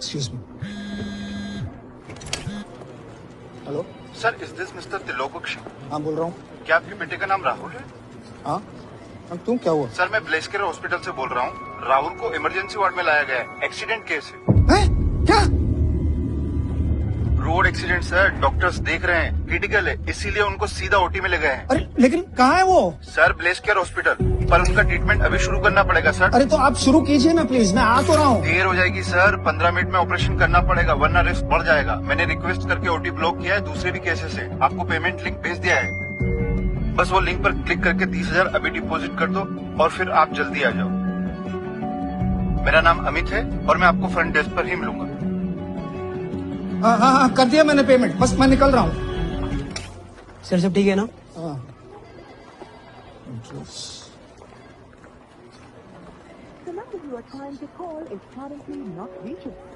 Excuse me. Hello sir, is this mister Trilok? हाँ बोल रहा हूँ। क्या आपके बेटे का नाम राहुल है? हाँ तुम क्या हुआ? सर, मैं ब्लेस्केर हॉस्पिटल से बोल रहा हूँ। राहुल को इमरजेंसी वार्ड में लाया गया है, एक्सीडेंट केस है। क्या? रोड एक्सीडेंट सर, डॉक्टर्स देख रहे हैं क्रिटिकल है, इसीलिए उनको सीधा ओटी में ले गए हैं। अरे लेकिन कहाँ है वो? सर, ब्लेस्केर हॉस्पिटल, पर उनका ट्रीटमेंट अभी शुरू करना पड़ेगा सर। अरे तो आप शुरू कीजिए ना प्लीज, मैं आ तो रहा हूँ। देर हो जाएगी सर, 15 मिनट में ऑपरेशन करना पड़ेगा वरना रिस्क बढ़ जाएगा। मैंने रिक्वेस्ट करके ओटी ब्लॉक किया है, दूसरे भी केसेस है। आपको पेमेंट लिंक भेज दिया है, बस वो लिंक पर क्लिक करके 30,000 अभी डिपॉजिट कर दो और फिर आप जल्दी आ जाओ। मेरा नाम अमित है और मैं आपको फ्रंट डेस्क पर ही मिलूंगा। हाँ कर दिया मैंने पेमेंट, बस मैं निकल रहा हूँ। सर सब ठीक है ना? हाँ The number you are trying to call is currently not reachable.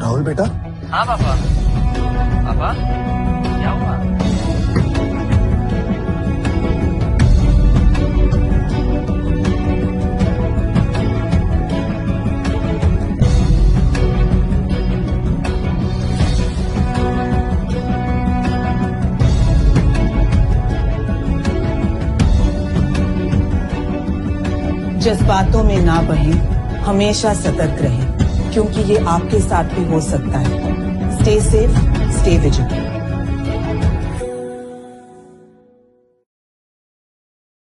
Rahul बेटा। हाँ पापा। पापा क्या हुआ? जज्बातों में ना बहें, हमेशा सतर्क रहें, क्योंकि ये आपके साथ भी हो सकता है। Stay safe, stay vigilant.